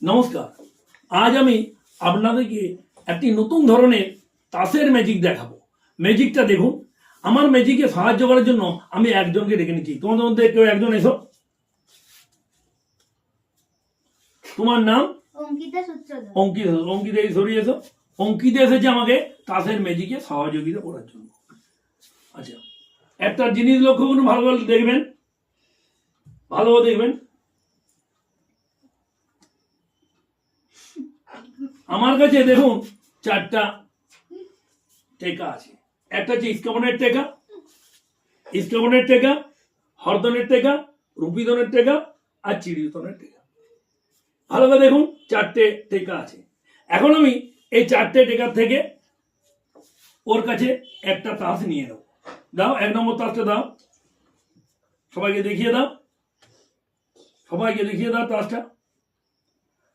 নমস্কার। আজ আমি আপনাদেরকে একটি নতুন ধরনের তাসের ম্যাজিক দেখাবো। ম্যাজিকটা দেখুন। আমার ম্যাজিকে সাহায্য করার জন্য আমি একজনকে ডেকে নিচ্ছি। তোমাদের মধ্যে কেউ একজন এসো। তোমার নাম? অঙ্কিতা সূত্রধর। অঙ্কিতা এই সরিয়ে এসো। অঙ্কিতা এসেছে আমাকে তাসের ম্যাজিকে সহযোগিতা করার জন্য। আচ্ছা, একটা জিনিস লক্ষ্য করুন, ভালোভাবে দেখবেন, ভালোভাবে দেখবেন। আমার কাছে দেখুন চারটা টেকা আছে। একটা হচ্ছে ইস্কাবনের টেকা, ইস্কাবনের টেকা, হরদনের টেকা, রুপিদনের টেকা আর চিড়িদনের টেকা। ভালো করে দেখুন, চারটে টেকা আছে। এখন আমি এই চারটে টেকার থেকে ওর কাছে একটা তাস নিয়ে নেব। দাও, এক নম্বর তাসটা দাও, সবাইকে দেখিয়ে দাও, সবাইকে দেখিয়ে দাও তাসটা।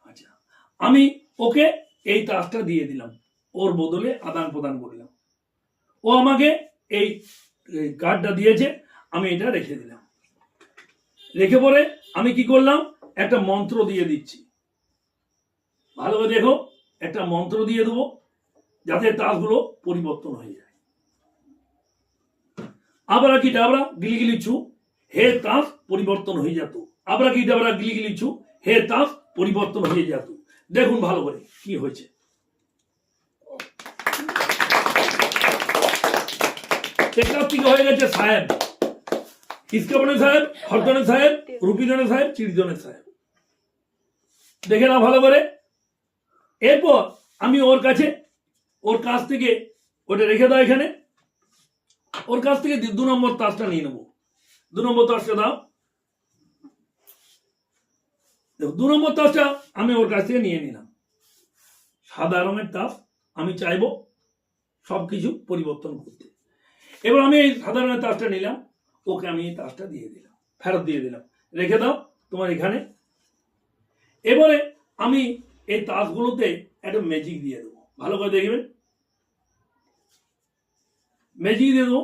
আচ্ছা, আমি ওকে এই তাসটা দিয়ে দিলাম, ওর বদলে আদান প্রদান করলাম। ও আমাকে এই কার্ডটা দিয়েছে, আমি এটা রেখে দিলাম। রেখে পরে আমি কি করলাম, একটা মন্ত্র দিয়ে দিচ্ছি। ভালো করে দেখো, একটা মন্ত্র দিয়ে দেবো যাতে তাসগুলো পরিবর্তন হয়ে যায়। আবরা কি ডাবরা গিলিগিলি ছু, হে তাস পরিবর্তন হয়ে যেত। আবরা কি ডাবরা গিলিগিলি ছু, হে তাস পরিবর্তন হয়ে যেত। দেখুন ভালো করে কি হয়েছে। টেকার থেকে হয়ে গেছে সাহেব, ইস্কাবনের সাহেব, হরদনের সাহেব, রুপিদনের সাহেব, চিড়িদনের সাহেব। দেখে নাও ভালো করে। এরপর আমি ওর কাছ থেকে ওটা রেখে দাও এখানে। ওর কাছ থেকে 2 নম্বর তাসটা নিয়ে নেবো। 2 নম্বর তাসটা দাও। 2 নম্বর তাসটা আমি ওর কাছ থেকে নিয়ে নিলাম। সাদা রঙের তাস। আমি চাইবো সবকিছু পরিবর্তন করতে। এবার আমি এই সাদা রঙের তাসটা নিলাম, ওকে আমি এই তাসটা দিয়ে দিলাম, ফেরত দিয়ে দিলাম। রেখে দাও তোমার এখানে। এবারে আমি এই তাসগুলোতে একটা ম্যাজিক দিয়ে দেবো। ভালো করে দেখবেন, ম্যাজিক দিয়ে দেবো।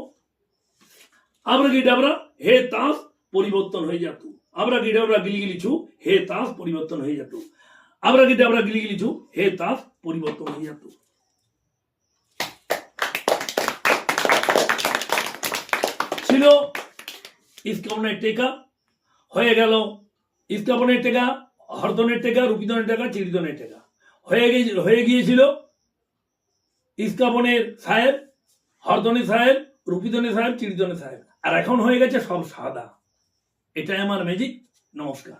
আবরা কি ডাবরা হে তাস পরিবর্তন হয়ে যেত। আবরা কি ডাবরা গিলিগিলি ছু, হে তাস পরিবর্তন হয়ে যেত। আবরা কি ডাবরা গিলিগিলি ছু, হে তাস পরিবর্তন হয়ে যেত। ছিল ইস্কাবনের টেকা, হয়ে গেল ইস্কাবনের টেকা, হরদনের টেকা, রুপিদনের টেকা, চিড়িদনের টেকা। হয়ে গিয়েছিল ইস্কাবনের সাহেব, হরদনের সাহেব, রুপিদনের সাহেব, চিড়িদনের সাহেব। আর এখন হয়ে গেছে সব সাদা। এটাই আমার ম্যাজিক। নমস্কার।